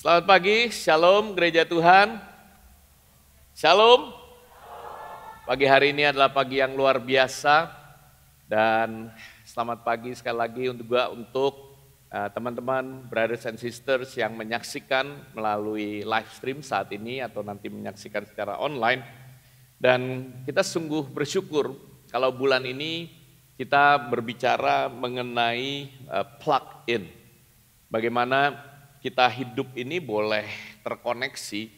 Selamat pagi, Shalom Gereja Tuhan. Shalom. Pagi hari ini adalah pagi yang luar biasa dan selamat pagi sekali lagi untuk teman-teman, brothers and sisters yang menyaksikan melalui live stream saat ini atau nanti menyaksikan secara online. Dan kita sungguh bersyukur kalau bulan ini kita berbicara mengenai plug in. Bagaimana kita hidup ini boleh terkoneksi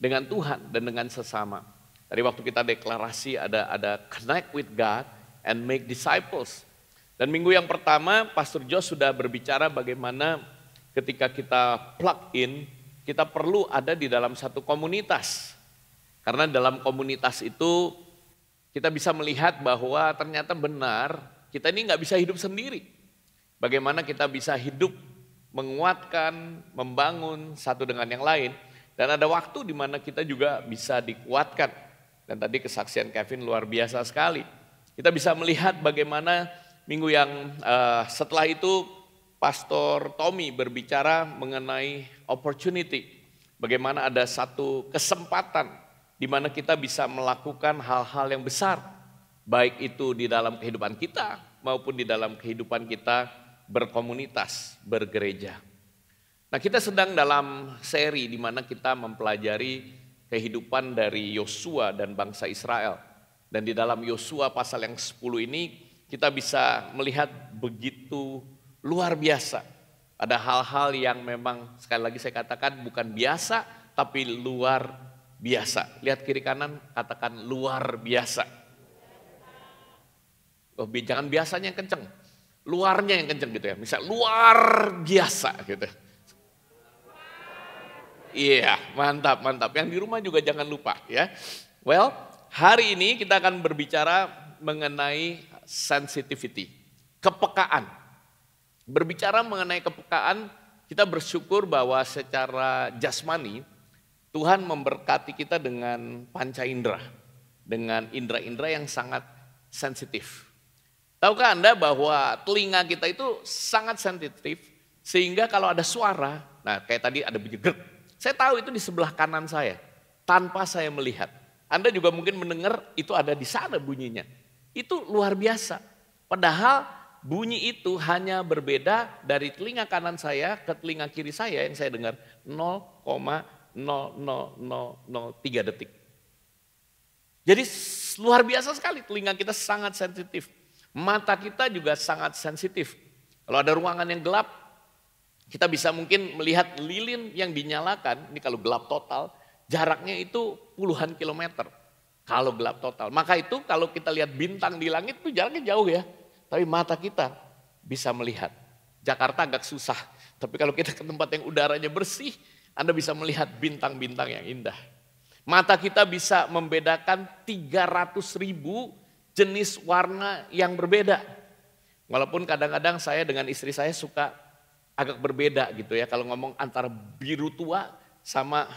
dengan Tuhan dan dengan sesama. Tadi waktu kita deklarasi ada connect with God and make disciples. Dan minggu yang pertama Pastor Josh sudah berbicara bagaimana ketika kita plug in, kita perlu ada di dalam satu komunitas. Karena dalam komunitas itu kita bisa melihat bahwa ternyata benar kita ini nggak bisa hidup sendiri. Bagaimana kita bisa hidup menguatkan, membangun satu dengan yang lain. Dan ada waktu di mana kita juga bisa dikuatkan. Dan tadi kesaksian Kevin luar biasa sekali. Kita bisa melihat bagaimana minggu yang setelah itu Pastor Tommy berbicara mengenai opportunity. Bagaimana ada satu kesempatan di mana kita bisa melakukan hal-hal yang besar. Baik itu di dalam kehidupan kita maupun di dalam kehidupan kita berkomunitas, bergereja. Nah, kita sedang dalam seri di mana kita mempelajari kehidupan dari Yosua dan bangsa Israel. Dan di dalam Yosua pasal yang 10 ini kita bisa melihat begitu luar biasa. Ada hal-hal yang memang sekali lagi saya katakan bukan biasa tapi luar biasa. Lihat kiri kanan, katakan luar biasa. Oh, jangan biasanya yang kenceng. Luarnya yang kenceng gitu ya, misal luar biasa gitu. Iya, mantap. Yang di rumah juga jangan lupa ya. Well, hari ini kita akan berbicara mengenai sensitivity, kepekaan. Berbicara mengenai kepekaan, kita bersyukur bahwa secara jasmani Tuhan memberkati kita dengan panca indera, dengan indera-indera yang sangat sensitif. Tahukah Anda bahwa telinga kita itu sangat sensitif sehingga kalau ada suara, nah kayak tadi ada bunyi grek, saya tahu itu di sebelah kanan saya tanpa saya melihat. Anda juga mungkin mendengar itu ada di sana bunyinya. Itu luar biasa. Padahal bunyi itu hanya berbeda dari telinga kanan saya ke telinga kiri saya yang saya dengar 0,00003 detik. Jadi luar biasa sekali, telinga kita sangat sensitif. Mata kita juga sangat sensitif. Kalau ada ruangan yang gelap, kita bisa mungkin melihat lilin yang dinyalakan, ini kalau gelap total, jaraknya itu puluhan kilometer. Kalau gelap total, maka itu kalau kita lihat bintang di langit itu jaraknya jauh ya. Tapi mata kita bisa melihat. Jakarta agak susah, tapi kalau kita ke tempat yang udaranya bersih, Anda bisa melihat bintang-bintang yang indah. Mata kita bisa membedakan 300.000 jenis warna yang berbeda. Walaupun kadang-kadang saya dengan istri saya suka agak berbeda gitu ya. Kalau ngomong antara biru tua sama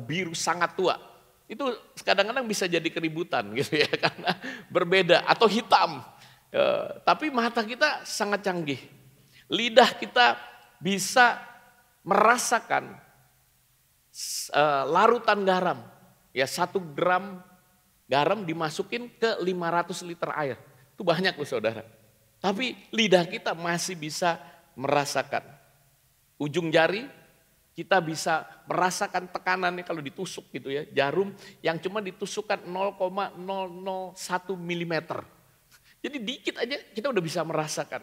biru sangat tua. Itu kadang-kadang bisa jadi keributan gitu ya. Karena berbeda atau hitam. Tapi mata kita sangat canggih. Lidah kita bisa merasakan larutan garam. Ya 1 gram garam dimasukin ke 500 liter air. Itu banyak loh saudara. Tapi lidah kita masih bisa merasakan. Ujung jari kita bisa merasakan tekanannya kalau ditusuk gitu ya. Jarum yang cuma ditusukkan 0,001 mm. Jadi dikit aja kita udah bisa merasakan.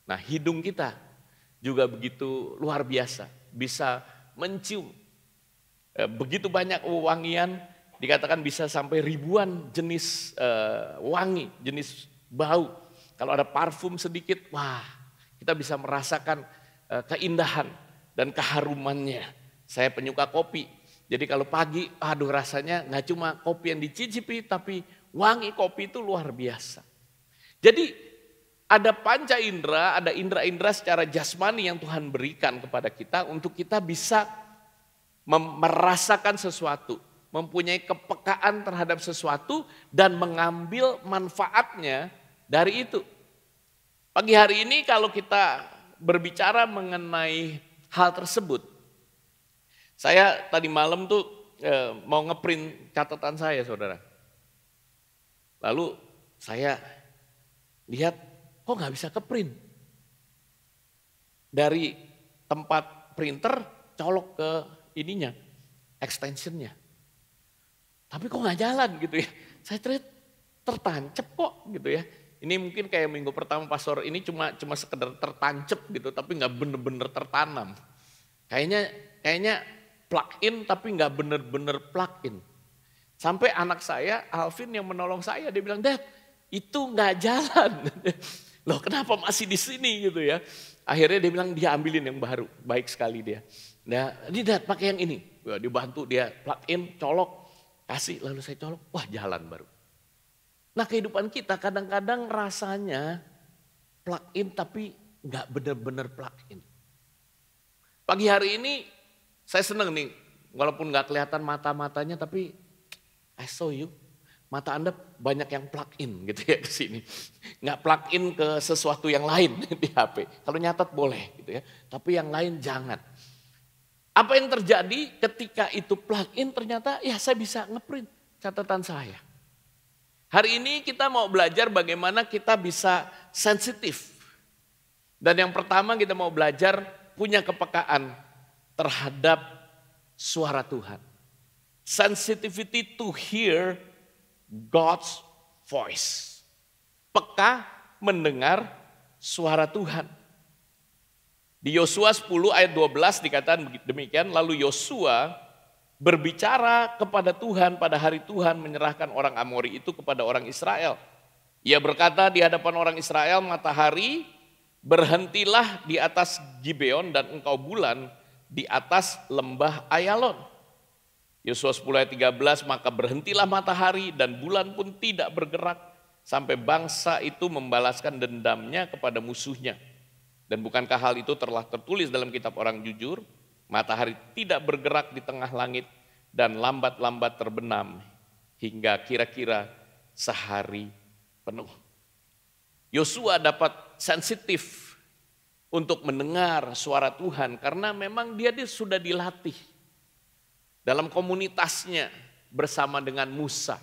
Nah hidung kita juga begitu luar biasa. Bisa mencium. Begitu banyak wangian. Dikatakan bisa sampai ribuan jenis wangi, jenis bau. Kalau ada parfum sedikit, wah kita bisa merasakan keindahan dan keharumannya. Saya penyuka kopi, jadi kalau pagi, aduh rasanya gak cuma kopi yang dicicipi, tapi wangi kopi itu luar biasa. Jadi ada panca indera, ada indera-indera secara jasmani yang Tuhan berikan kepada kita untuk kita bisa merasakan sesuatu. Mempunyai kepekaan terhadap sesuatu dan mengambil manfaatnya dari itu. Pagi hari ini kalau kita berbicara mengenai hal tersebut, Saya tadi malam tuh mau ngeprint catatan saya, saudara. Lalu saya lihat, kok nggak bisa keprint? Dari tempat printer colok ke ininya, extensionnya. Tapi kok nggak jalan gitu ya? Saya tertancap kok gitu ya. Ini mungkin kayak minggu pertama pastor ini cuma sekedar tertancap gitu, tapi nggak bener-bener tertanam. Kayaknya plug in tapi nggak bener-bener plug in. Sampai anak saya, Alvin yang menolong saya, dia bilang, Dad, itu nggak jalan. Loh kenapa masih di sini gitu ya. Akhirnya dia bilang dia ambilin yang baru, baik sekali dia. Nah, ini Dad pakai yang ini. Dibantu dia plug in, colok, kasih, lalu saya colok, wah jalan baru. Nah kehidupan kita kadang-kadang rasanya plug in tapi nggak benar-benar plug in. Pagi hari ini saya seneng nih, walaupun nggak kelihatan mata-matanya tapi I saw you. Mata Anda banyak yang plug in gitu ya ke sini. Nggak plug in ke sesuatu yang lain di HP. Kalau nyatat boleh gitu ya, tapi yang lain jangan. Apa yang terjadi ketika itu plug in ternyata ya saya bisa ngeprint catatan saya. Hari ini kita mau belajar bagaimana kita bisa sensitif. Dan yang pertama kita mau belajar punya kepekaan terhadap suara Tuhan. Sensitivity to hear God's voice. Peka mendengar suara Tuhan. Di Yosua 10 ayat 12 dikatakan demikian, lalu Yosua berbicara kepada Tuhan pada hari Tuhan menyerahkan orang Amori itu kepada orang Israel. Ia berkata di hadapan orang Israel, matahari berhentilah di atas Gibeon dan engkau bulan di atas lembah Ayalon. Yosua 10 ayat 13, maka berhentilah matahari dan bulan pun tidak bergerak sampai bangsa itu membalaskan dendamnya kepada musuhnya. Dan bukankah hal itu telah tertulis dalam kitab orang jujur? Matahari tidak bergerak di tengah langit dan lambat-lambat terbenam hingga kira-kira sehari penuh. Yosua dapat sensitif untuk mendengar suara Tuhan karena memang dia sudah dilatih dalam komunitasnya bersama dengan Musa.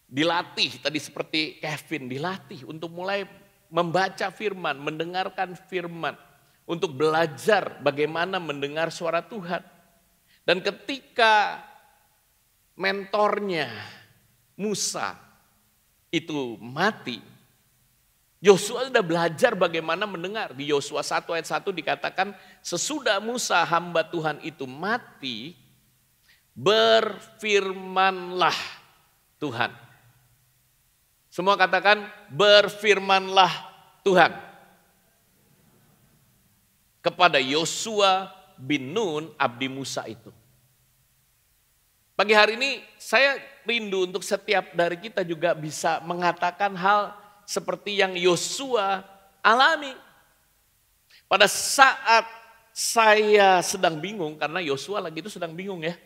Dilatih tadi seperti Kevin, dilatih untuk mulai membaca firman, mendengarkan firman. Untuk belajar bagaimana mendengar suara Tuhan. Dan ketika mentornya Musa itu mati, Yosua sudah belajar bagaimana mendengar. Di Yosua 1 ayat 1 dikatakan, sesudah Musa hamba Tuhan itu mati, berfirmanlah Tuhan. Semua katakan, berfirmanlah Tuhan. Kepada Yosua bin Nun abdi Musa itu. Pagi hari ini saya rindu untuk setiap dari kita juga bisa mengatakan hal seperti yang Yosua alami. Pada saat saya sedang bingung, karena Yosua lagi itu sedang bingung ya.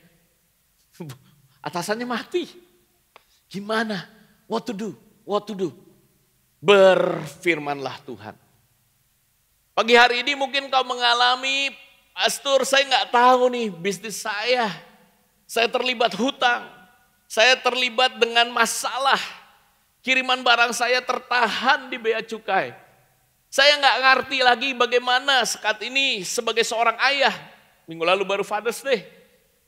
Atasannya mati. Gimana? What to do? What to do? Berfirmanlah Tuhan. Pagi hari ini mungkin kau mengalami, pastor saya nggak tahu nih bisnis saya terlibat hutang, saya terlibat dengan masalah, kiriman barang saya tertahan di bea cukai. Saya nggak ngerti lagi bagaimana saat ini sebagai seorang ayah, minggu lalu baru Father's Day,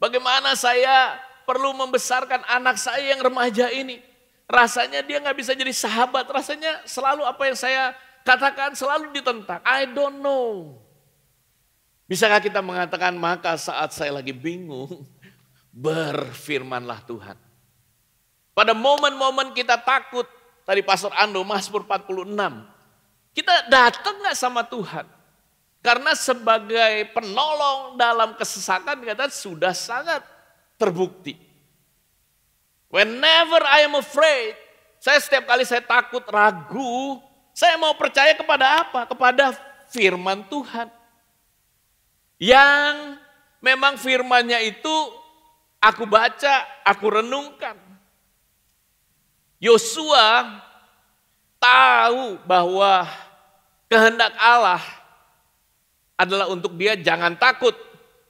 bagaimana saya perlu membesarkan anak saya yang remaja ini. Rasanya dia nggak bisa jadi sahabat, rasanya selalu apa yang saya katakan selalu ditentang. I don't know. Bisakah kita mengatakan maka saat saya lagi bingung, berfirmanlah Tuhan. Pada momen-momen kita takut, tadi Pastor Ando, Mazmur 46. Kita datang gak sama Tuhan? Karena sebagai penolong dalam kesesakan dikatakan sudah sangat terbukti. Whenever I am afraid, setiap kali saya takut, ragu, saya mau percaya kepada apa? Kepada firman Tuhan. Yang memang firmannya itu aku baca, aku renungkan. Yosua tahu bahwa kehendak Allah adalah untuk dia jangan takut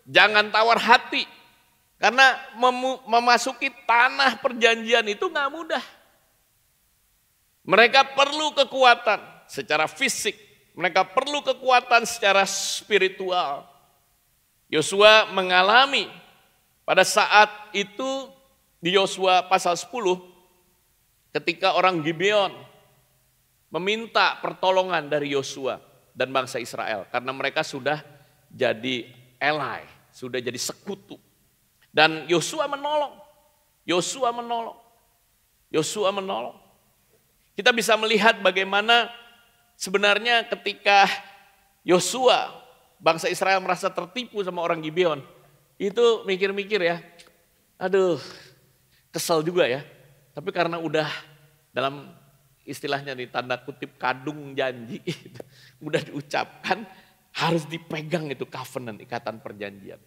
Jangan tawar hati. Karena memasuki tanah perjanjian itu gak mudah. Mereka perlu kekuatan secara fisik. Mereka perlu kekuatan secara spiritual. Yosua mengalami pada saat itu di Yosua pasal 10, ketika orang Gibeon meminta pertolongan dari Yosua dan bangsa Israel. Karena mereka sudah jadi ally, sudah jadi sekutu. Dan Yosua menolong. Yosua menolong. Yosua menolong. Kita bisa melihat bagaimana sebenarnya ketika Yosua, bangsa Israel merasa tertipu sama orang Gibeon, itu mikir-mikir ya, aduh kesel juga ya. Tapi karena udah dalam istilahnya nih tanda kutip kadung janji, udah diucapkan, harus dipegang itu covenant, ikatan perjanjian.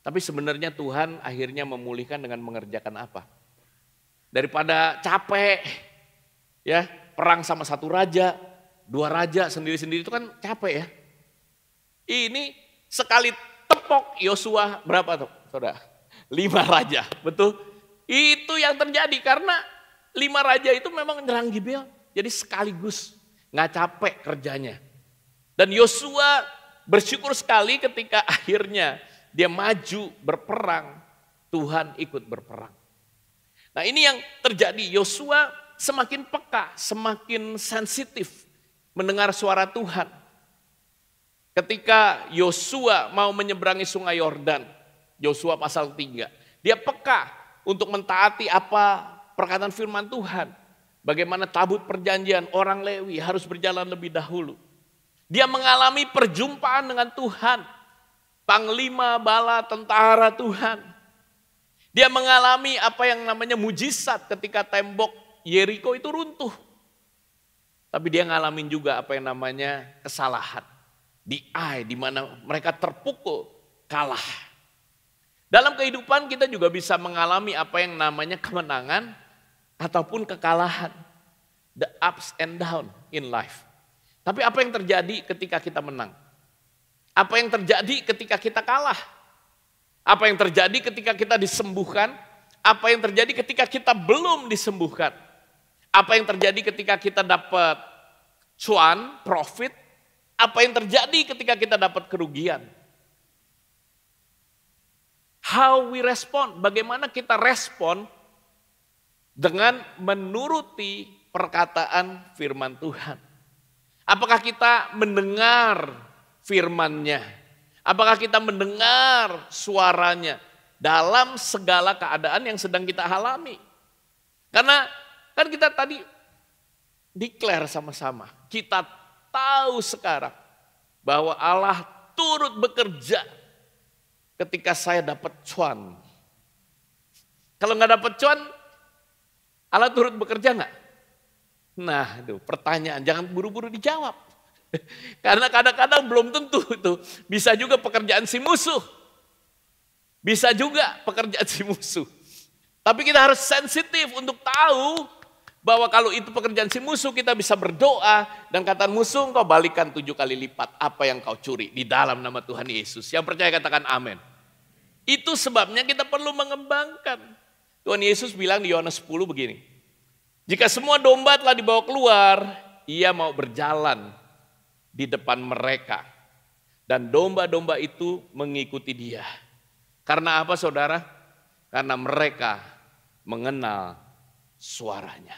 Tapi sebenarnya Tuhan akhirnya memulihkan dengan mengerjakan apa? Daripada capek, ya perang sama satu raja, dua raja sendiri-sendiri itu kan capek ya. Ini sekali tepok Yosua berapa tuh saudara? 5 raja, betul? Itu yang terjadi karena 5 raja itu memang menyerang Gibeon. Jadi sekaligus, gak capek kerjanya. Dan Yosua bersyukur sekali ketika akhirnya dia maju berperang, Tuhan ikut berperang. Nah ini yang terjadi, Yosua semakin peka, semakin sensitif mendengar suara Tuhan. Ketika Yosua mau menyeberangi sungai Yordan, Yosua pasal 3, dia peka untuk mentaati apa perkataan firman Tuhan. Bagaimana tabut perjanjian orang Lewi harus berjalan lebih dahulu. Dia mengalami perjumpaan dengan Tuhan. Panglima bala tentara Tuhan. Dia mengalami apa yang namanya mujizat ketika tembok Yeriko itu runtuh. Tapi dia ngalamin juga apa yang namanya kesalahan. Di mana mereka terpukul, kalah. Dalam kehidupan kita juga bisa mengalami apa yang namanya kemenangan ataupun kekalahan. The ups and down in life. Tapi apa yang terjadi ketika kita menang? Apa yang terjadi ketika kita kalah? Apa yang terjadi ketika kita disembuhkan? Apa yang terjadi ketika kita belum disembuhkan? Apa yang terjadi ketika kita dapat cuan, profit? Apa yang terjadi ketika kita dapat kerugian? How we respond? Bagaimana kita respon dengan menuruti perkataan firman Tuhan? Apakah kita mendengar firman-Nya? Apakah kita mendengar suaranya dalam segala keadaan yang sedang kita alami? Karena kan kita tadi declare sama-sama, kita tahu sekarang bahwa Allah turut bekerja ketika saya dapat cuan. Kalau nggak dapat cuan, Allah turut bekerja nggak? Nah itu pertanyaan, jangan buru-buru dijawab. Karena kadang-kadang belum tentu itu. Bisa juga pekerjaan si musuh. Bisa juga pekerjaan si musuh. Tapi kita harus sensitif untuk tahu bahwa kalau itu pekerjaan si musuh kita bisa berdoa dan kata musuh engkau balikan 7 kali lipat apa yang kau curi di dalam nama Tuhan Yesus. Yang percaya katakan amin. Itu sebabnya kita perlu mengembangkan. Tuhan Yesus bilang di Yohanes 10 begini. Jika semua domba telah dibawa keluar, ia mau berjalan di depan mereka. Dan domba-domba itu mengikuti dia. Karena apa saudara? Karena mereka mengenal suaranya.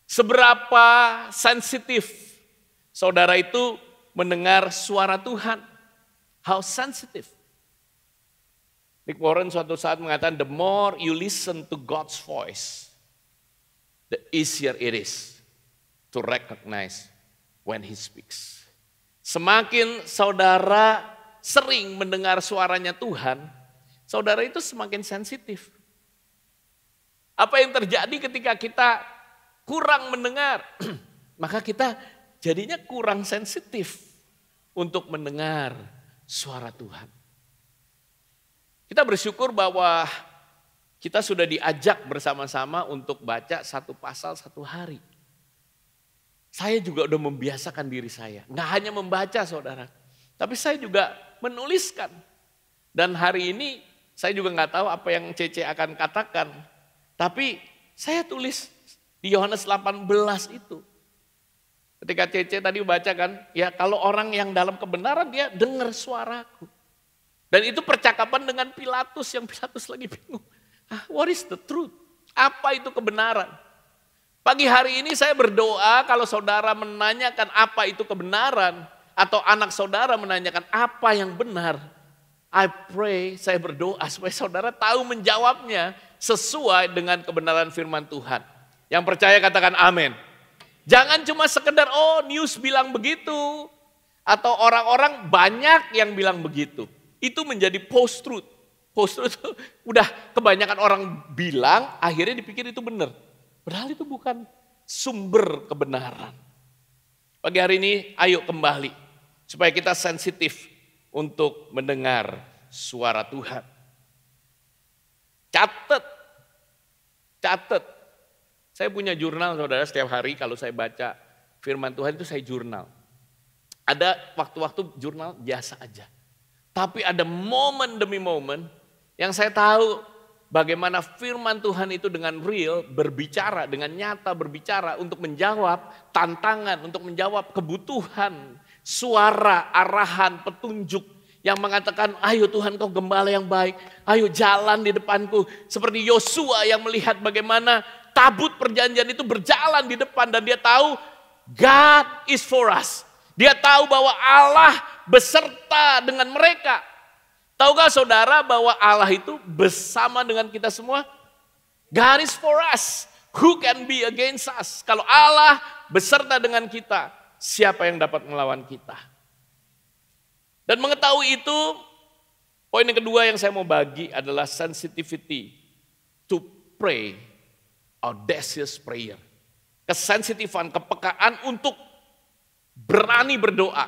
Seberapa sensitif saudara itu mendengar suara Tuhan? How sensitive? Rick Warren suatu saat mengatakan, the more you listen to God's voice, the easier it is to recognize when He speaks. Semakin saudara sering mendengar suaranya Tuhan, saudara itu semakin sensitif. Apa yang terjadi ketika kita kurang mendengar? Maka kita jadinya kurang sensitif untuk mendengar suara Tuhan. Kita bersyukur bahwa kita sudah diajak bersama-sama untuk baca 1 pasal 1 hari. Saya juga udah membiasakan diri saya. Nggak hanya membaca saudara, Tapi saya juga menuliskan. Dan hari ini saya juga nggak tahu apa yang Cece akan katakan. Tapi saya tulis di Yohanes 18 itu. Ketika Cece tadi baca kan, ya kalau orang yang dalam kebenaran dia dengar suaraku. Dan itu percakapan dengan Pilatus yang Pilatus lagi bingung. What is the truth? Apa itu kebenaran? Pagi hari ini saya berdoa kalau saudara menanyakan apa itu kebenaran. Atau anak saudara menanyakan apa yang benar. I pray, saya berdoa supaya saudara tahu menjawabnya sesuai dengan kebenaran firman Tuhan. Yang percaya katakan amin. Jangan cuma sekedar news bilang begitu. Atau orang-orang banyak yang bilang begitu. Itu menjadi post-truth. Post-truth itu udah kebanyakan orang bilang akhirnya dipikir itu benar. Padahal itu bukan sumber kebenaran. Pagi hari ini ayo kembali. Supaya kita sensitif untuk mendengar suara Tuhan. Catat. Saya punya jurnal saudara, setiap hari kalau saya baca firman Tuhan itu saya jurnal. Ada waktu-waktu jurnal biasa aja. Tapi ada momen demi momen yang saya tahu bagaimana firman Tuhan itu dengan real berbicara, dengan nyata berbicara untuk menjawab tantangan, untuk menjawab kebutuhan, suara, arahan, petunjuk yang mengatakan, ayo Tuhan kau gembala yang baik, ayo jalan di depanku. Seperti Yosua yang melihat bagaimana tabut perjanjian itu berjalan di depan dan dia tahu God is for us. Dia tahu bahwa Allah beserta dengan mereka. Tahukah saudara bahwa Allah itu bersama dengan kita semua? God is for us. Who can be against us? Kalau Allah beserta dengan kita, siapa yang dapat melawan kita? Dan mengetahui itu, poin yang kedua yang saya mau bagi adalah sensitivity to pray, audacious prayer. Kesensitifan, kepekaan untuk berani berdoa.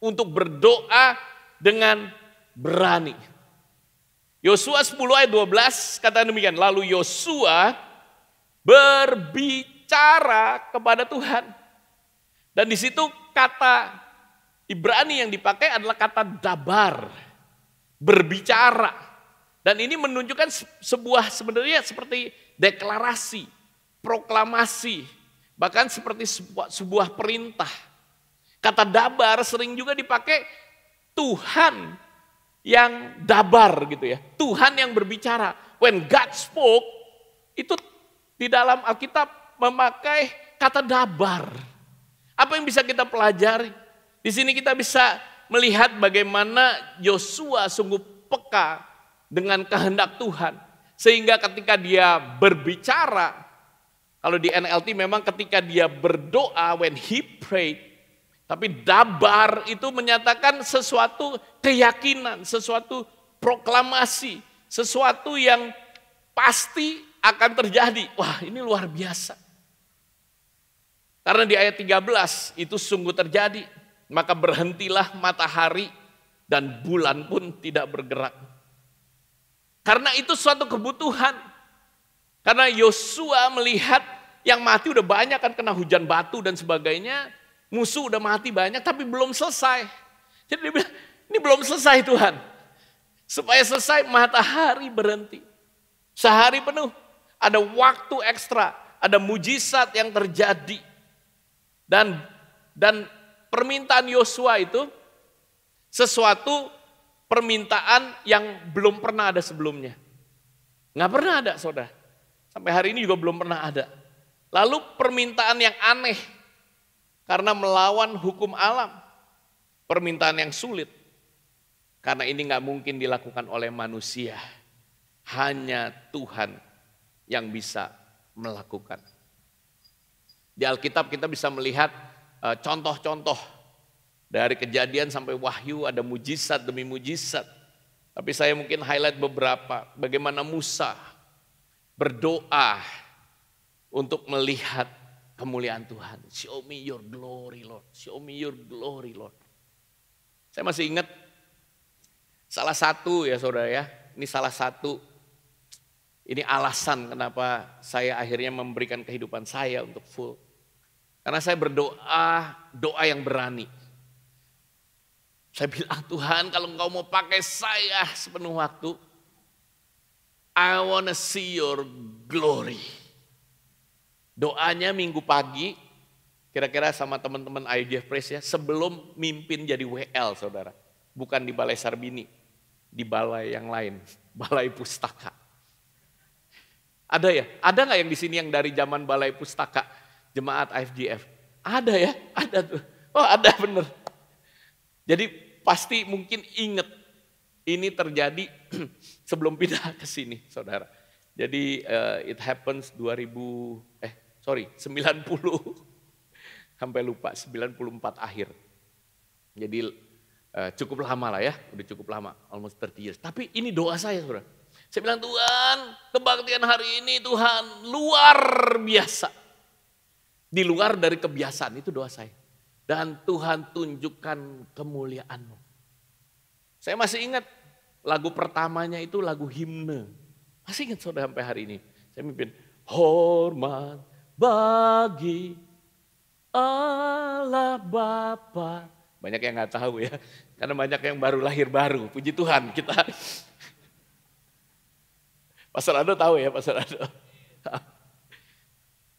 Untuk berdoa dengan berani. Yosua 10 ayat 12 kata demikian. Lalu Yosua berbicara kepada Tuhan. Dan di situ kata Ibrani yang dipakai adalah kata dabar. Berbicara. Dan ini menunjukkan sebuah sebenarnya seperti deklarasi, proklamasi. Bahkan seperti sebuah perintah. Kata dabar sering juga dipakai Tuhan yang dabar gitu ya. Tuhan yang berbicara. When God spoke, itu di dalam Alkitab memakai kata dabar. Apa yang bisa kita pelajari? Di sini kita bisa melihat bagaimana Yosua sungguh peka dengan kehendak Tuhan. Sehingga ketika dia berbicara, kalau di NLT memang ketika dia berdoa, when he prayed, tapi dabar itu menyatakan sesuatu keyakinan, sesuatu proklamasi, sesuatu yang pasti akan terjadi. Wah, ini luar biasa. Karena di ayat 13 itu sungguh terjadi. Maka berhentilah matahari dan bulan pun tidak bergerak. Karena itu suatu kebutuhan. Karena Yosua melihat yang mati udah banyak kan kena hujan batu dan sebagainya. Musuh udah mati banyak tapi belum selesai. Jadi dia bilang, ini belum selesai Tuhan. Supaya selesai matahari berhenti. Sehari penuh ada waktu ekstra, ada mujizat yang terjadi. Dan permintaan Yosua itu sesuatu permintaan yang belum pernah ada sebelumnya. Nggak pernah ada saudara. Sampai hari ini juga belum pernah ada. Lalu permintaan yang aneh. Karena melawan hukum alam, permintaan yang sulit. Karena ini nggak mungkin dilakukan oleh manusia. Hanya Tuhan yang bisa melakukan. Di Alkitab kita bisa melihat contoh-contoh. Dari Kejadian sampai Wahyu ada mujizat demi mujizat. Tapi saya mungkin highlight beberapa. Bagaimana Musa berdoa untuk melihat kemuliaan Tuhan. Show me your glory, Lord. Show me your glory, Lord. Saya masih ingat salah satu ya saudara ya. Ini salah satu. Ini alasan kenapa saya akhirnya memberikan kehidupan saya untuk full. Karena saya berdoa, doa yang berani. Saya bilang, Tuhan kalau engkau mau pakai saya sepenuh waktu, I wanna see your glory. Doanya minggu pagi, kira-kira sama teman-teman IDF Praise ya, sebelum mimpin jadi WL saudara. Bukan di Balai Sarbini, di balai yang lain, Balai Pustaka. Ada ya? Ada nggak yang di sini yang dari zaman Balai Pustaka, jemaat IFGF? Ada ya? Ada tuh. Oh ada bener. Jadi pasti mungkin inget ini terjadi sebelum pindah ke sini saudara. Jadi it happens 90 sampai lupa 94 akhir. Jadi cukup lama lah ya, udah cukup lama, almost 30 years. Tapi ini doa saya saudara. Saya bilang Tuhan kebaktian hari ini Tuhan luar biasa. Di luar dari kebiasaan itu doa saya. Dan Tuhan tunjukkan kemuliaan-Mu. Saya masih ingat lagu pertamanya itu lagu himne. Masih ingat saudara sampai hari ini. Saya mimpin hormat bagi Allah Bapa. Banyak yang nggak tahu ya. Karena banyak yang baru lahir baru. Puji Tuhan kita. Pastor Ado tahu ya Pastor Ado.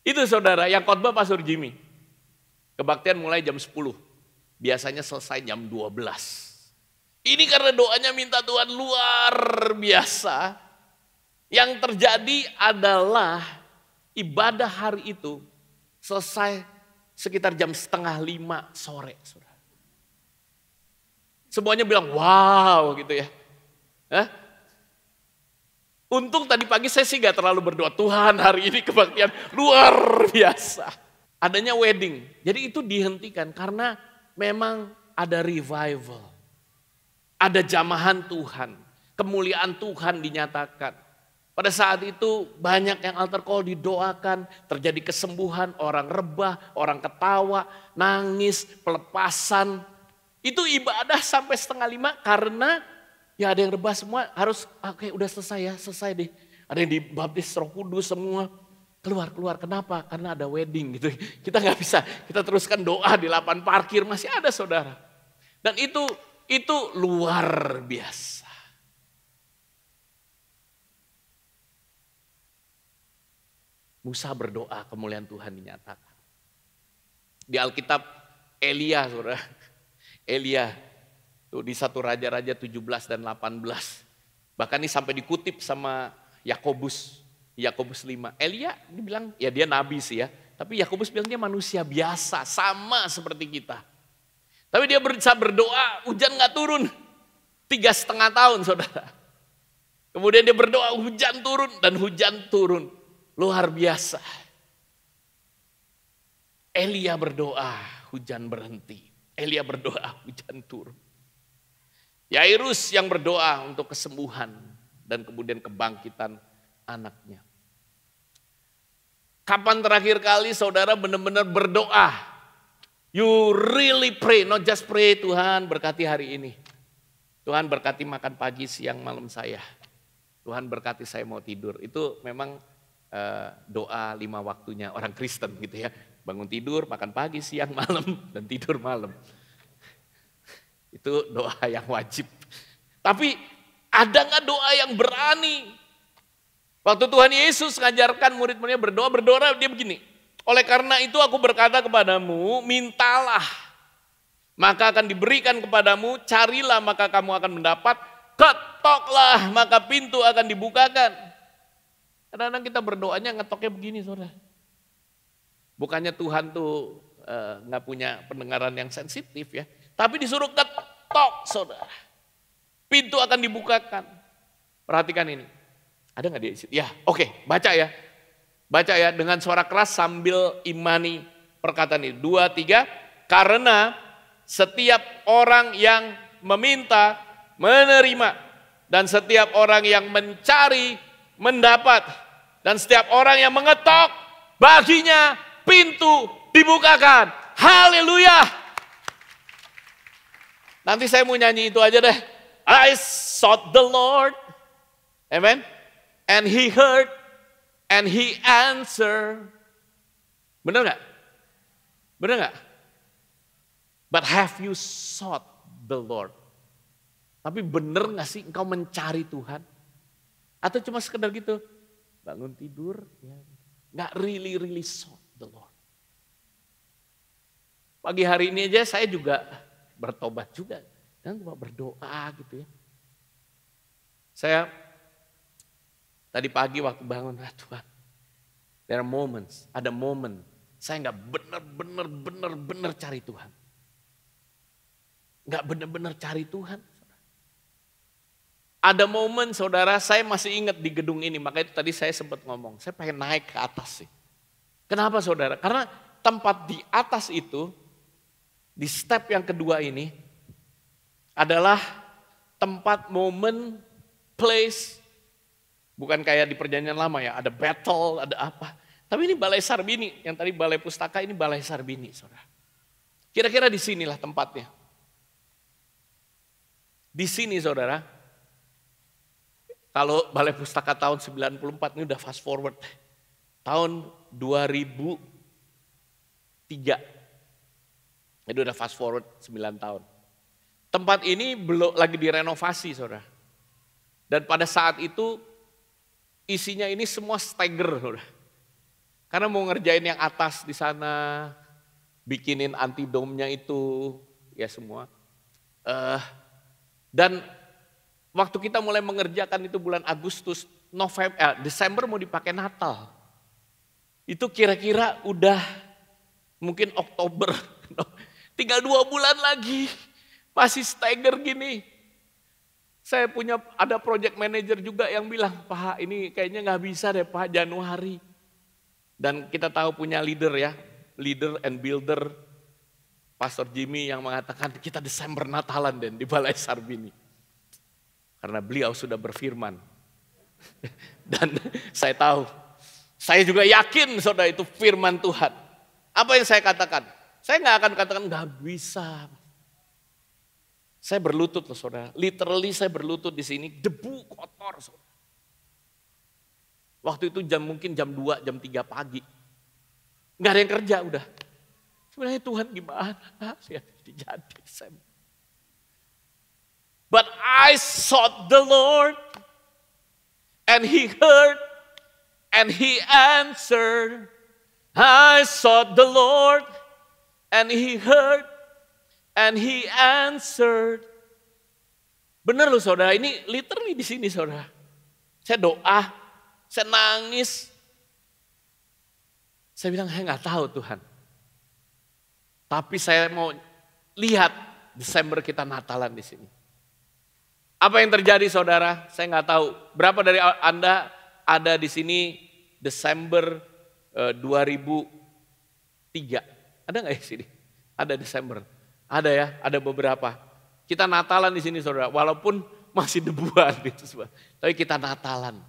Itu saudara yang khotbah Pastor Jimmy. Kebaktian mulai jam 10. Biasanya selesai jam 12. Ini karena doanya minta Tuhan luar biasa. Yang terjadi adalah ibadah hari itu selesai sekitar jam 4:30 sore. Saudara. Semuanya bilang wow gitu ya. Untung tadi pagi saya sih gak terlalu berdoa. Tuhan hari ini kebaktian luar biasa. Adanya wedding. Jadi itu dihentikan karena memang ada revival. Ada jamahan Tuhan. Kemuliaan Tuhan dinyatakan. Pada saat itu banyak yang altar call didoakan. Terjadi kesembuhan, orang rebah, orang ketawa, nangis, pelepasan. Itu ibadah sampai 4:30 karena ya ada yang rebah semua harus oke udah selesai ya, selesai deh. Ada yang dibaptis Roh Kudus semua. Keluar. Kenapa? Karena ada wedding gitu. Kita nggak bisa, kita teruskan doa di lapangan parkir. Masih ada saudara. Dan itu luar biasa. Musa berdoa, kemuliaan Tuhan dinyatakan. Di Alkitab Elia saudara. Elia tuh di 1 Raja-Raja 17 dan 18. Bahkan ini sampai dikutip sama Yakobus 5. Elia dibilang, ya dia nabi sih ya. Tapi Yakobus bilang dia manusia biasa, sama seperti kita. Tapi dia bisa berdoa, hujan gak turun. 3,5 tahun saudara. Kemudian dia berdoa, hujan turun dan hujan turun. Luar biasa. Elia berdoa, hujan berhenti. Elia berdoa, hujan turun. Yairus yang berdoa untuk kesembuhan dan kemudian kebangkitan anaknya. Kapan terakhir kali saudara benar-benar berdoa? You really pray, not just pray Tuhan berkati hari ini. Tuhan berkati makan pagi, siang, malam saya. Tuhan berkati saya mau tidur. Itu memang doa 5 waktunya orang Kristen gitu ya. Bangun tidur, makan pagi, siang, malam, dan tidur malam. Itu doa yang wajib. Tapi ada gak doa yang berani? Waktu Tuhan Yesus ngajarkan murid-muridnya berdoa dia begini. Oleh karena itu aku berkata kepadamu, mintalah, maka akan diberikan kepadamu, carilah maka kamu akan mendapat, ketoklah maka pintu akan dibukakan. Kadang-kadang kita berdoanya ngetoknya begini saudara. Bukannya Tuhan tuh gak punya pendengaran yang sensitif ya. Tapi disuruh ketok saudara. Pintu akan dibukakan. Perhatikan ini. Ada gak di situ? Ya oke, baca ya. Baca ya dengan suara keras sambil imani perkataan ini. 2, 3. Karena setiap orang yang meminta menerima. Dan setiap orang yang mencari mendapat. Dan setiap orang yang mengetok baginya pintu dibukakan. Haleluya. Nanti saya mau nyanyi itu aja deh. I sought the Lord. Amen. And he heard. And he answered. Benar gak? Benar gak? But have you sought the Lord. Tapi bener gak sih engkau mencari Tuhan? Atau cuma sekedar gitu, bangun tidur, ya. Gak really sought the Lord. Pagi hari ini aja saya juga bertobat juga. Dan cuma berdoa gitu ya. Saya tadi pagi waktu bangun, Tuhan. There are moments, ada momen. Saya gak bener-bener cari Tuhan. Gak bener-bener cari Tuhan. Ada momen saudara, saya masih ingat di gedung ini, makanya itu tadi saya sempat ngomong, saya pengen naik ke atas sih. Kenapa saudara? Karena tempat di atas itu, di step yang kedua ini, adalah tempat, momen, place, bukan kayak di perjanjian lama ya, ada battle, ada apa. Tapi ini Balai Sarbini, yang tadi Balai Pustaka, ini Balai Sarbini saudara. Kira-kira di sinilah tempatnya. Di sini saudara, kalau Balai Pustaka tahun 94 ini udah fast forward. Tahun 2003. Itu udah fast forward 9 tahun. Tempat ini belum lagi direnovasi saudara. Dan pada saat itu isinya ini semua stagger saudara. Karena mau ngerjain yang atas di sana, bikinin antidomnya itu, ya semua. Dan waktu kita mulai mengerjakan itu bulan Agustus, Desember mau dipakai Natal. Itu kira-kira udah mungkin Oktober. Tinggal 2 bulan lagi. Masih stagger gini. Saya ada project manager juga yang bilang, Pak ini kayaknya gak bisa deh Pak Januari. Dan kita tahu punya leader ya. Leader and builder. Pastor Jimmy yang mengatakan kita Desember Natalan dan di Balai Sarbini. Karena beliau sudah berfirman. Dan saya tahu, saya juga yakin saudara itu firman Tuhan. Apa yang saya katakan? Saya gak akan katakan gak bisa. Saya berlutut loh saudara, literally saya berlutut di sini, debu kotor saudara. Waktu itu mungkin jam 2, jam 3 pagi. Gak ada yang kerja udah. Sebenarnya Tuhan gimana? Ya, jadi saya. But I sought the Lord, and He heard, and He answered. I sought the Lord, and He heard, and He answered. Benar loh saudara, ini literally di sini saudara. Saya doa, saya nangis. Saya bilang, saya nggak tahu Tuhan. Tapi saya mau lihat Desember kita Natalan di sini. Apa yang terjadi saudara? Saya nggak tahu. Berapa dari Anda ada di sini Desember 2003? Ada nggak di sini? Ada Desember. Ada ya, ada beberapa. Kita Natalan di sini saudara, walaupun masih debuan gitu, tapi kita Natalan.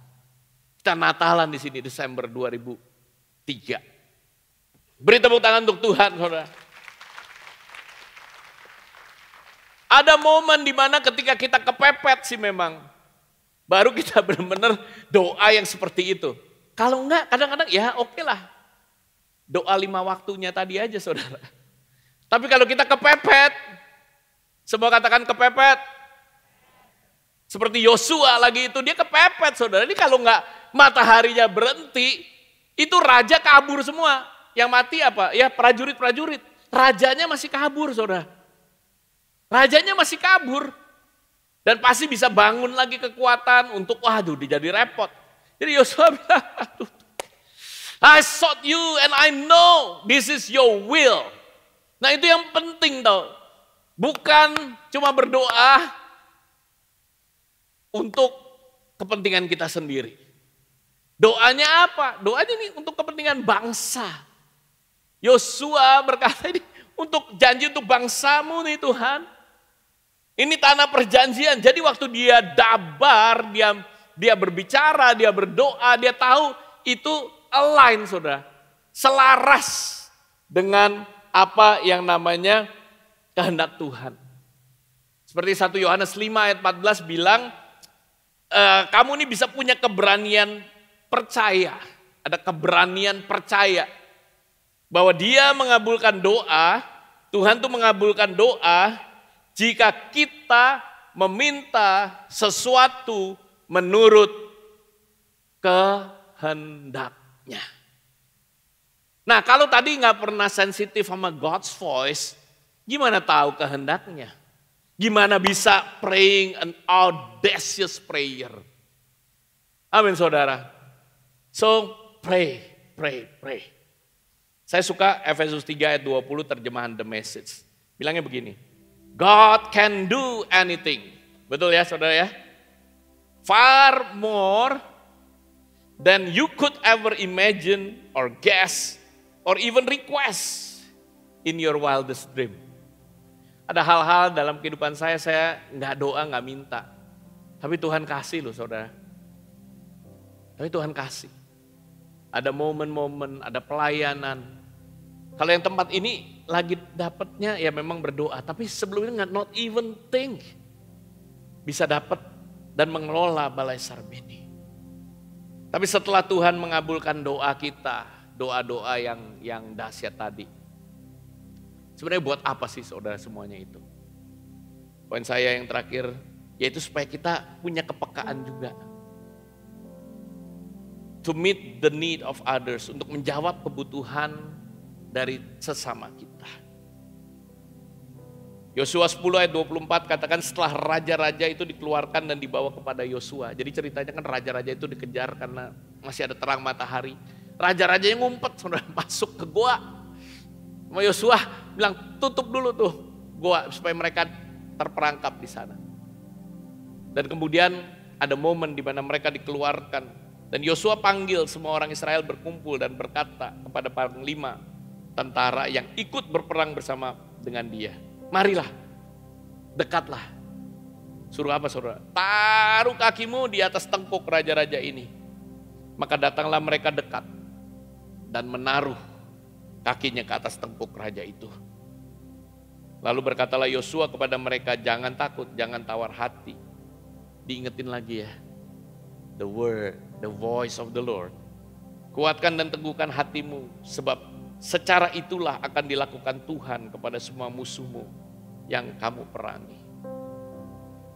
Kita Natalan di sini Desember 2003. Beri tepuk tangan untuk Tuhan saudara. Ada momen di mana ketika kita kepepet sih memang. Baru kita benar-benar doa yang seperti itu. Kalau enggak kadang-kadang ya oke lah. Doa 5 waktunya tadi aja saudara. Tapi kalau kita kepepet. Semua katakan kepepet. Seperti Yosua lagi itu dia kepepet saudara. Ini kalau enggak mataharinya berhenti. Itu raja kabur semua. Yang mati apa? Ya prajurit-prajurit. Rajanya masih kabur saudara. Rajanya masih kabur. Dan pasti bisa bangun lagi kekuatan untuk, waduh jadi repot. Jadi Yosua bilang, aduh, I sought you and I know this is your will. Nah itu yang penting tau. Bukan cuma berdoa untuk kepentingan kita sendiri. Doanya apa? Doanya ini untuk kepentingan bangsa. Yosua berkata ini untuk janji untuk bangsamu nih Tuhan. Ini tanah perjanjian. Jadi waktu dia dabar, dia berbicara, dia berdoa, dia tahu itu align saudara. Selaras dengan apa yang namanya kehendak Tuhan. Seperti 1 Yohanes 5 ayat 14 bilang, kamu ini bisa punya keberanian percaya. Ada keberanian percaya. Bahwa dia mengabulkan doa, Tuhan tuh mengabulkan doa, jika kita meminta sesuatu menurut kehendaknya. Nah, kalau tadi nggak pernah sensitif sama God's voice, gimana tahu kehendaknya? Gimana bisa praying an audacious prayer? Amin saudara. So pray. Saya suka Efesus 3 ayat 20 terjemahan The Message. Bilangnya begini, God can do anything. Betul ya saudara ya? Far more than you could ever imagine or guess or even request in your wildest dream. Ada hal-hal dalam kehidupan saya nggak doa, nggak minta. Tapi Tuhan kasih loh saudara. Tapi Tuhan kasih. Ada momen-momen, ada pelayanan. Kalau yang tempat ini lagi dapatnya ya memang berdoa. Tapi sebelumnya not even think bisa dapat dan mengelola Balai Sarbini. Tapi setelah Tuhan mengabulkan doa kita, doa-doa yang dahsyat tadi. Sebenarnya buat apa sih saudara semuanya itu? Poin saya yang terakhir, yaitu supaya kita punya kepekaan juga. To meet the need of others, untuk menjawab kebutuhan dari sesama kita. Yosua 10 ayat 24 katakan setelah raja-raja itu dikeluarkan dan dibawa kepada Yosua. Jadi ceritanya kan raja-raja itu dikejar karena masih ada terang matahari. Raja-rajanya ngumpet, saudara, masuk ke goa. Sama Yosua bilang tutup dulu tuh goa supaya mereka terperangkap di sana. Dan kemudian ada momen di mana mereka dikeluarkan. Dan Yosua panggil semua orang Israel berkumpul dan berkata kepada panglima tentara yang ikut berperang bersama dengan dia. Marilah, dekatlah. Suruh apa saudara? Taruh kakimu di atas tengkuk raja-raja ini. Maka datanglah mereka dekat dan menaruh kakinya ke atas tengkuk raja itu. Lalu berkatalah Yosua kepada mereka, jangan takut, jangan tawar hati. Diingetin lagi ya, the word, the voice of the Lord. Kuatkan dan teguhkan hatimu, sebab secara itulah akan dilakukan Tuhan kepada semua musuhmu yang kamu perangi.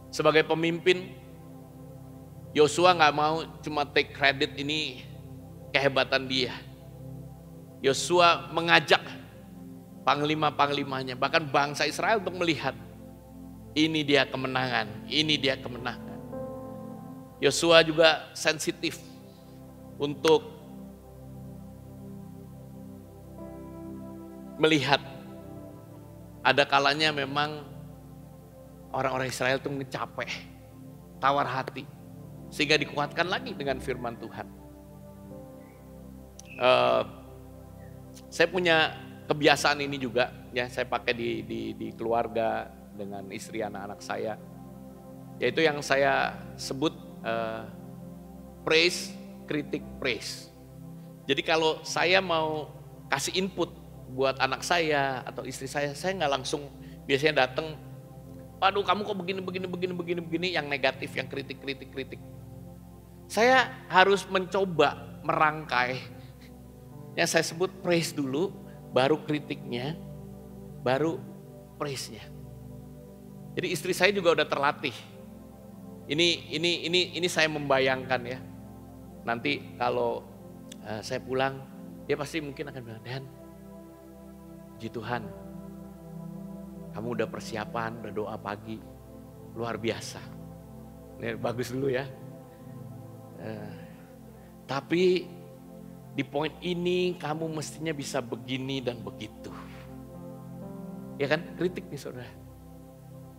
Sebagai pemimpin, Yosua gak mau cuma take credit ini kehebatan dia. Yosua mengajak panglima-panglimanya, bahkan bangsa Israel untuk melihat ini dia kemenangan, ini dia kemenangan. Yosua juga sensitif untuk melihat ada kalanya memang orang-orang Israel itu ngecapek, tawar hati, sehingga dikuatkan lagi dengan firman Tuhan. Saya punya kebiasaan ini juga, ya saya pakai di keluarga dengan istri anak-anak saya, yaitu yang saya sebut praise, kritik, praise. Jadi kalau saya mau kasih input buat anak saya atau istri saya nggak langsung biasanya datang, waduh kamu kok begini, yang negatif, yang kritik. Saya harus mencoba merangkai, yang saya sebut praise dulu, baru kritiknya, baru praise-nya. Jadi istri saya juga udah terlatih. Ini saya membayangkan ya. Nanti kalau saya pulang, dia pasti mungkin akan bilang, Dan, puji Tuhan, kamu udah persiapan, udah doa pagi, luar biasa. Ini bagus dulu ya. Tapi di poin ini kamu mestinya bisa begini dan begitu. Ya kan, kritik nih saudara.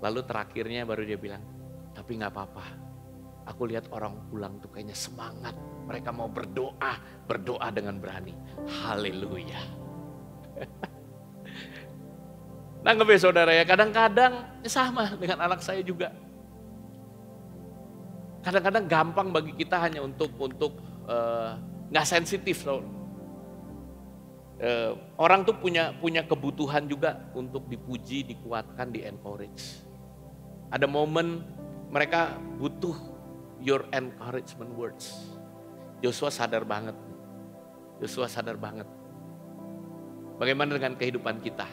Lalu terakhirnya baru dia bilang, tapi gak apa-apa. Aku lihat orang pulang tuh kayaknya semangat. Mereka mau berdoa dengan berani. Haleluya. Nangkep ya saudara ya, kadang-kadang sama dengan anak saya juga. Kadang-kadang gampang bagi kita hanya untuk nggak sensitif. Orang tuh punya kebutuhan juga untuk dipuji, dikuatkan, di-encourage. Ada momen mereka butuh your encouragement words. Yosua sadar banget. Bagaimana dengan kehidupan kita?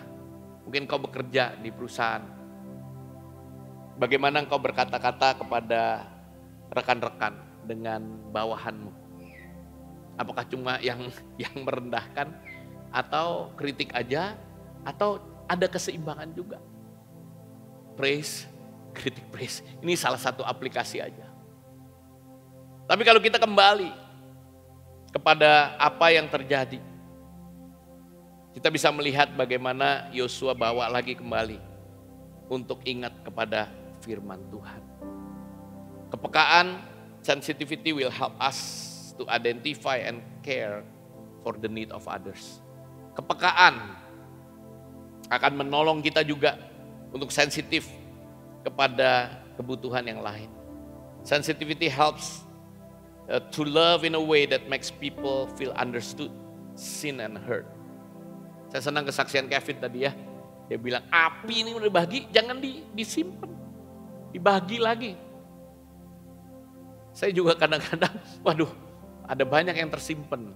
Mungkin kau bekerja di perusahaan, Bagaimana engkau berkata-kata kepada rekan-rekan dengan bawahanmu? Apakah cuma yang merendahkan, atau kritik aja, atau ada keseimbangan juga? Praise, kritik, praise. Ini salah satu aplikasi aja. Tapi kalau kita kembali kepada apa yang terjadi, kita bisa melihat bagaimana Yosua bawa lagi kembali untuk ingat kepada firman Tuhan. Kepekaan, sensitivity will help us to identify and care for the need of others. Kepekaan akan menolong kita juga untuk sensitif kepada kebutuhan yang lain. Sensitivity helps to love in a way that makes people feel understood, seen and heard. Saya senang kesaksian Kevin tadi ya. Dia bilang api ini udah dibagi, jangan disimpan, dibagi lagi. Saya juga kadang-kadang, waduh, ada banyak yang tersimpan.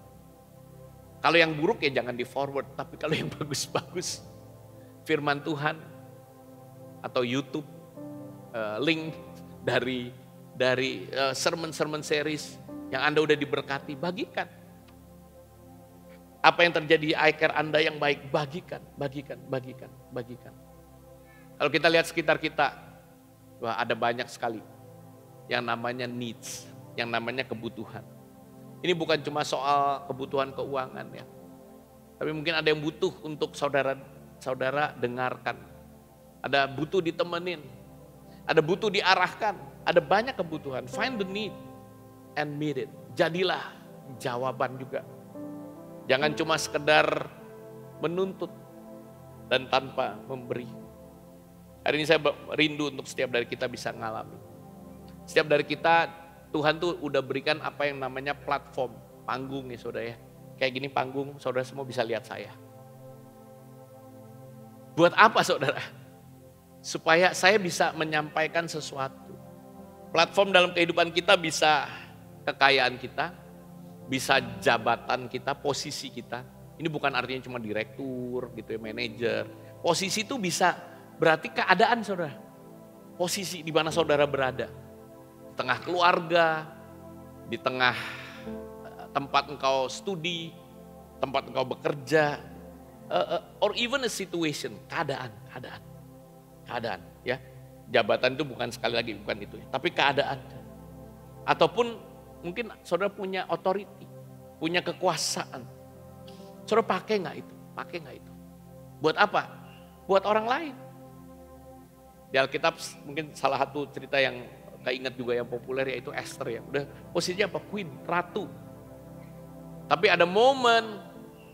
Kalau yang buruk ya jangan di forward, tapi kalau yang bagus-bagus, firman Tuhan atau YouTube, link dari sermon-sermon series yang Anda udah diberkati, bagikan. Apa yang terjadi di iCare Anda yang baik, bagikan. Kalau kita lihat sekitar kita, wah ada banyak sekali yang namanya needs, yang namanya kebutuhan. Ini bukan cuma soal kebutuhan keuangan ya, tapi mungkin ada yang butuh untuk saudara dengarkan. Ada butuh ditemenin, ada butuh diarahkan, ada banyak kebutuhan. Find the need and meet it. Jadilah jawaban juga. Jangan cuma sekedar menuntut dan tanpa memberi. Hari ini saya rindu untuk setiap dari kita bisa ngalami. Setiap dari kita, Tuhan tuh udah berikan apa yang namanya platform, panggung ya saudara ya. Kayak gini panggung, saudara semua bisa lihat saya. Buat apa saudara? Supaya saya bisa menyampaikan sesuatu. Platform dalam kehidupan kita bisa kekayaan kita, bisa jabatan kita, posisi kita. Ini bukan artinya cuma direktur gitu ya, manajer. Posisi itu bisa berarti keadaan saudara. Posisi di mana saudara berada. Di tengah keluarga, di tengah tempat engkau studi, tempat engkau bekerja, or even a situation, keadaan ya. Jabatan itu bukan sekali lagi bukan itu ya, tapi keadaan. Ataupun mungkin saudara punya authority, punya kekuasaan. Saudara pakai nggak itu? Pakai nggak itu? Buat apa? Buat orang lain. Di Alkitab mungkin salah satu cerita yang keinget juga yang populer yaitu Esther ya. Udah posisinya apa? Queen, ratu. Tapi ada momen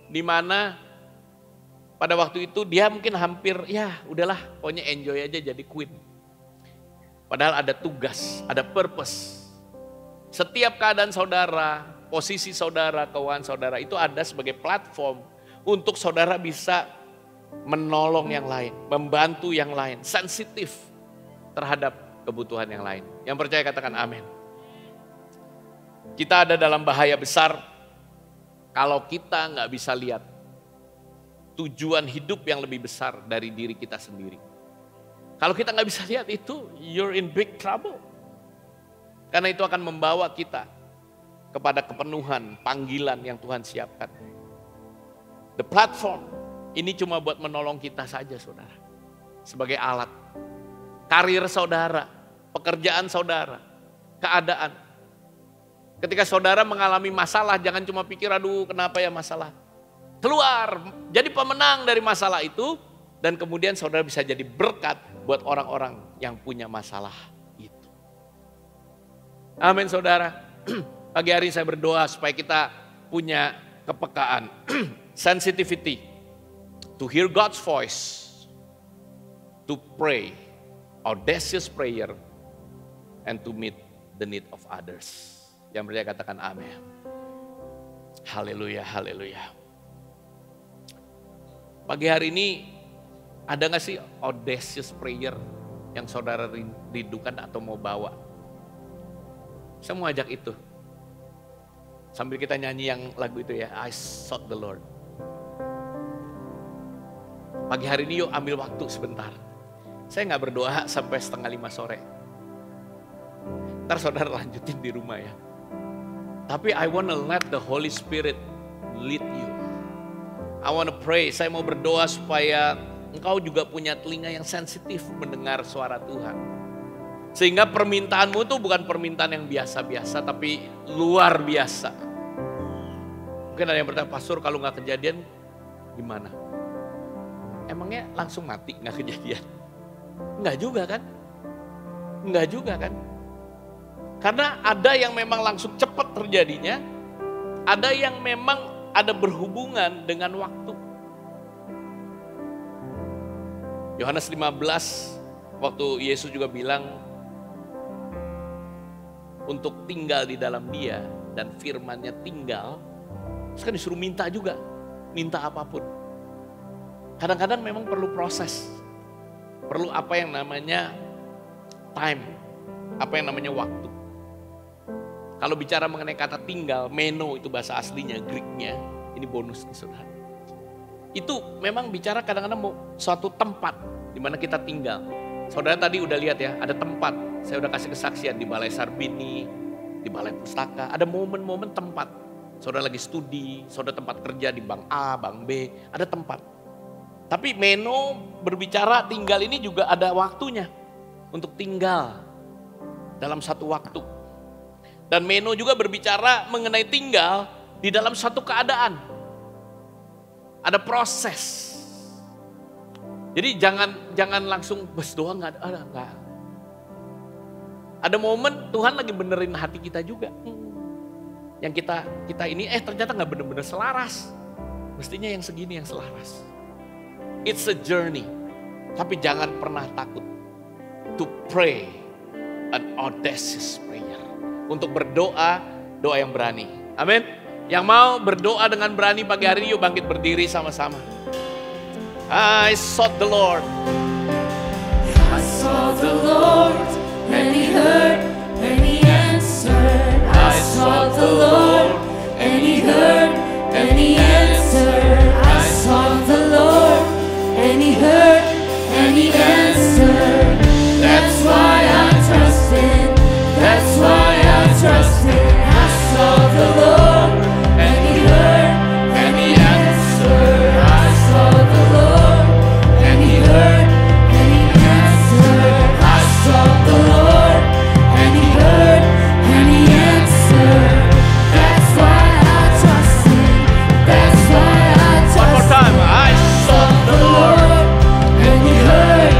di mana pada waktu itu dia mungkin hampir ya udahlah pokoknya enjoy aja jadi queen. Padahal ada tugas, ada purpose. Setiap keadaan saudara, posisi saudara, keuangan saudara itu ada sebagai platform untuk saudara bisa menolong yang lain, membantu yang lain, sensitif terhadap kebutuhan yang lain. Yang percaya katakan amin. Kita ada dalam bahaya besar kalau kita nggak bisa lihat tujuan hidup yang lebih besar dari diri kita sendiri. Kalau kita nggak bisa lihat itu, you're in big trouble. Karena itu akan membawa kita kepada kepenuhan panggilan yang Tuhan siapkan. The platform ini cuma buat menolong kita saja saudara. Sebagai alat. Karir saudara, pekerjaan saudara, keadaan. Ketika saudara mengalami masalah, jangan cuma pikir aduh kenapa ya masalah. Keluar, jadi pemenang dari masalah itu. Dan kemudian saudara bisa jadi berkat buat orang-orang yang punya masalah itu. Amin saudara. Pagi hari saya berdoa supaya kita punya kepekaan, sensitivity, to hear God's voice, to pray, audacious prayer, and to meet the need of others. Yang percaya katakan amin. Haleluya, haleluya. Pagi hari ini ada gak sih audacious prayer yang saudara rindukan atau mau bawa? Saya mau ajak itu. Sambil kita nyanyi yang lagu itu ya, I sought the Lord. Pagi hari ini yuk ambil waktu sebentar. Saya nggak berdoa sampai 4:30 sore. Ntar saudara lanjutin di rumah ya. Tapi I wanna let the Holy Spirit lead you. I wanna pray, saya mau berdoa supaya engkau juga punya telinga yang sensitif mendengar suara Tuhan. Sehingga permintaanmu itu bukan permintaan yang biasa-biasa, tapi luar biasa. Mungkin ada yang bertanya, pastor kalau nggak kejadian gimana? Emangnya langsung mati nggak kejadian? Nggak juga kan? Nggak juga kan? Karena ada yang memang langsung cepat terjadinya, ada yang memang ada berhubungan dengan waktu. Yohanes 15, waktu Yesus juga bilang untuk tinggal di dalam Dia dan firman-Nya tinggal, terus kan disuruh minta juga, minta apapun. Kadang-kadang memang perlu proses, perlu apa yang namanya time, apa yang namanya waktu. Kalau bicara mengenai kata tinggal, meno itu bahasa aslinya, Greek-nya, ini bonus nih saudara. Itu memang bicara kadang-kadang mau suatu tempat di mana kita tinggal. Saudara tadi udah lihat ya, ada tempat. Saya udah kasih kesaksian di Balai Sarbini, di Balai Pustaka. Ada momen-momen tempat. Saudara lagi studi, saudara tempat kerja di bank A, bank B, ada tempat. Tapi meno berbicara tinggal ini juga ada waktunya untuk tinggal dalam satu waktu. Dan meno juga berbicara mengenai tinggal di dalam satu keadaan. Ada proses. Jadi jangan langsung bes doang nggak ada enggak. Ada momen Tuhan lagi benerin hati kita juga. Yang kita ini ternyata nggak bener-bener selaras. Mestinya yang segini yang selaras. It's a journey. Tapi jangan pernah takut to pray an audacious prayer. Untuk berdoa, doa yang berani. Amin. Yang mau berdoa dengan berani pagi hari ini, yuk bangkit berdiri sama-sama. I sought the Lord. I sought the Lord, and He heard, and He answered. I sought the Lord, and He heard, and He answered. I sought the Lord, and He heard, and He answered. That's why I trust Him. That's why I trust Him. I sought the Lord, and He heard, and He answered. I sought the Lord, and He heard, and He answered. I sought the Lord, and He heard, and He answered. That's why I trust Him. That's why I trust Him. One more time. I sought the Lord, and He heard,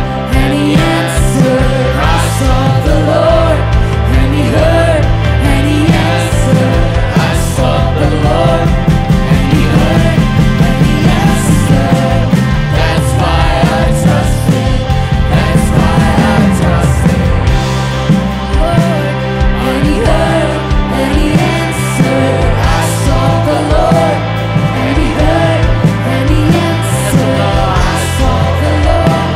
and He answered. I sought the Lord, and He heard, and He answered. I sought the Lord, and He heard, and He answered. That's why I trust Him. That's why I trust Him. Lord, and He heard, and He answered. I sought the Lord, and He heard, and He answered. I sought the Lord,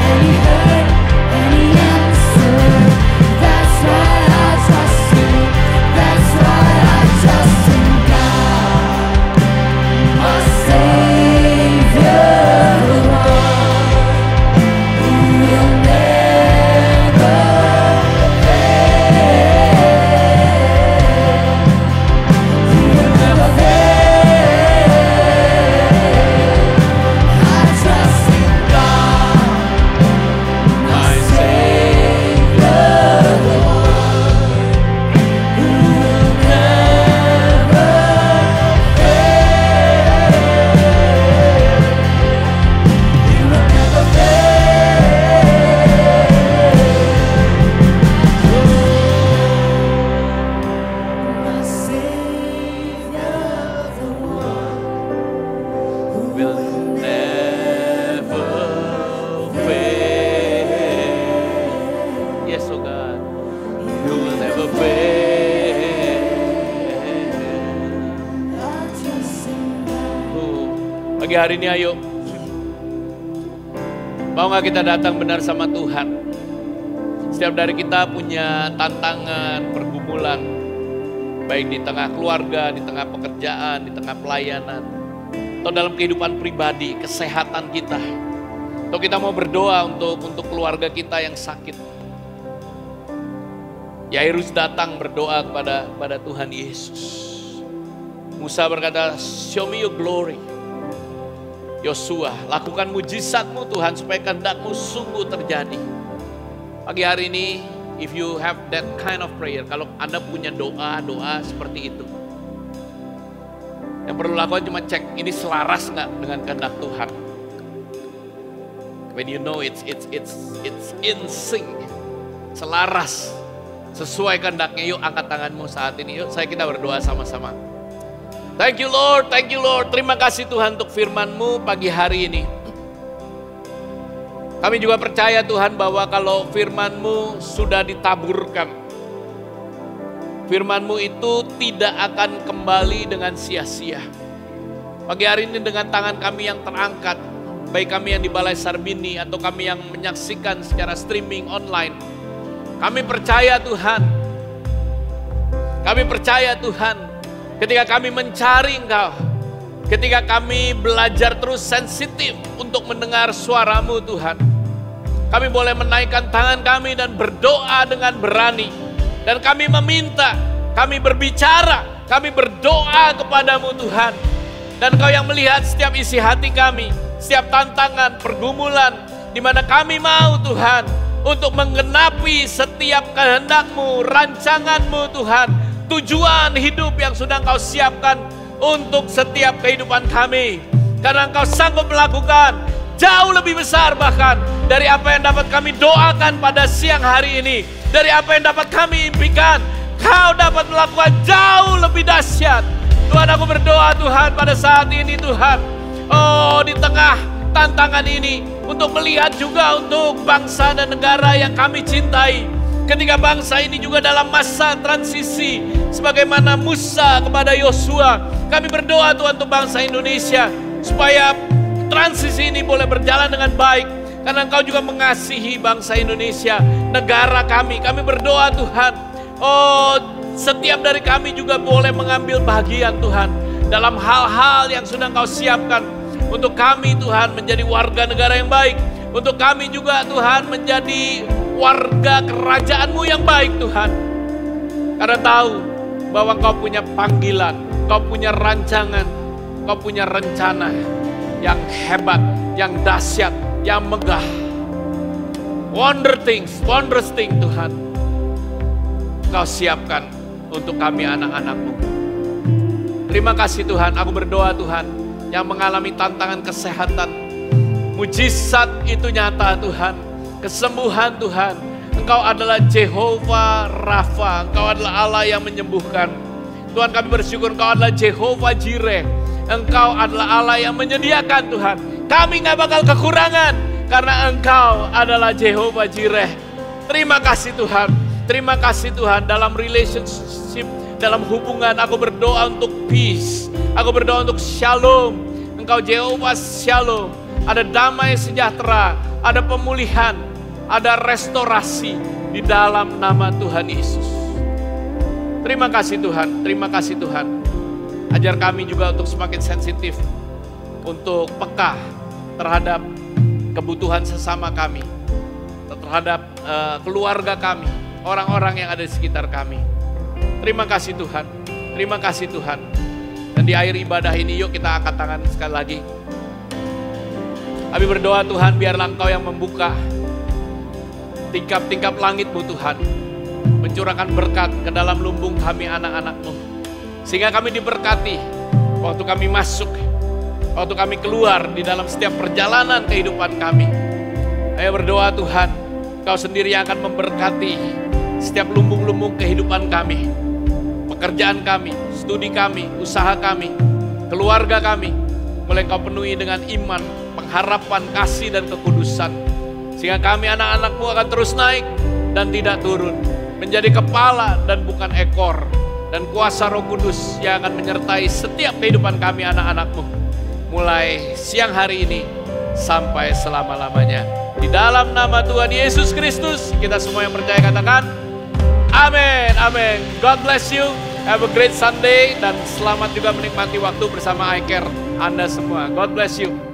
and He heard, and He answered. That's why I trust Him. That's why I trust in God, my Savior, the one who will never fail. He will never fail. I trust in God, my Savior, the one who will never fail. He will never fail. My Savior, the one who will never fail. Yes, oh God. You will never fail. I trust in God. Pagi hari ini ayo. Mau gak kita datang benar sama Tuhan? Setiap dari kita punya tantangan, pergumulan. Baik di tengah keluarga, di tengah pekerjaan, di tengah pelayanan. Atau dalam kehidupan pribadi, kesehatan kita. Atau kita mau berdoa untuk keluarga kita yang sakit. Yairus datang berdoa kepada Tuhan Yesus. Musa berkata, show me your glory. Yosua, lakukan mujizatmu Tuhan supaya kehendakmu sungguh terjadi. Pagi hari ini, if you have that kind of prayer, kalau Anda punya doa seperti itu, yang perlu lakukan cuma cek, ini selaras nggak dengan kehendak Tuhan. When you know it's in sync, selaras, sesuai kehendaknya, yuk angkat tanganmu saat ini, yuk kita berdoa sama-sama. Thank you Lord, thank you Lord. Terima kasih Tuhan untuk firman-Mu pagi hari ini. Kami juga percaya Tuhan bahwa kalau firman-Mu sudah ditaburkan, firman-Mu itu tidak akan kembali dengan sia-sia. Pagi hari ini dengan tangan kami yang terangkat, baik kami yang di Balai Sarbini atau kami yang menyaksikan secara streaming online, kami percaya Tuhan. Kami percaya Tuhan. Ketika kami mencari Engkau, ketika kami belajar terus sensitif untuk mendengar suara-Mu Tuhan, kami boleh menaikkan tangan kami dan berdoa dengan berani. Dan kami meminta, kami berbicara, kami berdoa kepadamu Tuhan. Dan Engkau yang melihat setiap isi hati kami, setiap tantangan, pergumulan, di mana kami mau Tuhan, untuk menggenapi setiap kehendak-Mu, rancangan-Mu Tuhan, tujuan hidup yang sudah Engkau siapkan untuk setiap kehidupan kami. Karena Engkau sanggup melakukan jauh lebih besar bahkan dari apa yang dapat kami doakan pada siang hari ini. Dari apa yang dapat kami impikan, Kau dapat melakukan jauh lebih dahsyat. Tuhan, aku berdoa Tuhan pada saat ini Tuhan. Oh, di tengah tantangan ini, untuk melihat juga untuk bangsa dan negara yang kami cintai. Ketika bangsa ini juga dalam masa transisi, sebagaimana Musa kepada Yosua, kami berdoa Tuhan untuk bangsa Indonesia, supaya transisi ini boleh berjalan dengan baik, karena Engkau juga mengasihi bangsa Indonesia, negara kami. Kami berdoa Tuhan, oh setiap dari kami juga boleh mengambil bagian Tuhan, dalam hal-hal yang sudah Engkau siapkan, untuk kami Tuhan menjadi warga negara yang baik, untuk kami juga Tuhan menjadi warga kerajaan-Mu yang baik Tuhan. Karena tahu bahwa Engkau punya panggilan, Engkau punya rancangan, Engkau punya rencana yang hebat, yang dahsyat, yang megah. Wondrous thing Tuhan, Engkau siapkan untuk kami anak-anak-Mu. Terima kasih Tuhan, aku berdoa Tuhan, yang mengalami tantangan kesehatan, mujizat itu nyata Tuhan. Kesembuhan Tuhan, Engkau adalah Jehovah Rafa, Engkau adalah Allah yang menyembuhkan. Tuhan, kami bersyukur Engkau adalah Jehovah Jireh, Engkau adalah Allah yang menyediakan Tuhan. Kami gak bakal kekurangan, karena Engkau adalah Jehovah Jireh. Terima kasih Tuhan, terima kasih Tuhan. Dalam relationship, dalam hubungan, aku berdoa untuk peace, aku berdoa untuk shalom. Engkau Jehovah Shalom, ada damai sejahtera, ada pemulihan, ada restorasi di dalam nama Tuhan Yesus. Terima kasih Tuhan, terima kasih Tuhan. Ajar kami juga untuk semakin sensitif, untuk peka terhadap kebutuhan sesama kami, terhadap keluarga kami, orang-orang yang ada di sekitar kami. Terima kasih Tuhan, terima kasih Tuhan. Dan di akhir ibadah ini yuk kita angkat tangan sekali lagi. Kami berdoa Tuhan, biarlah Engkau yang membuka tingkap-tingkap langit-Mu Tuhan, mencurahkan berkat ke dalam lumbung kami anak-anak-Mu, sehingga kami diberkati waktu kami masuk, waktu kami keluar di dalam setiap perjalanan kehidupan kami. Ayo berdoa Tuhan, Engkau sendiri yang akan memberkati setiap lumbung-lumbung kehidupan kami, pekerjaan kami, studi kami, usaha kami, keluarga kami. Mulai Engkau penuhi dengan iman, pengharapan, kasih, dan kekudusan. Sehingga kami anak-anak-Mu akan terus naik dan tidak turun, menjadi kepala dan bukan ekor. Dan kuasa Roh Kudus yang akan menyertai setiap kehidupan kami anak-anak-Mu, mulai siang hari ini sampai selama-lamanya. Di dalam nama Tuhan Yesus Kristus, kita semua yang percaya katakan amin, amin. God bless you, have a great Sunday, dan selamat juga menikmati waktu bersama iCare Anda semua. God bless you.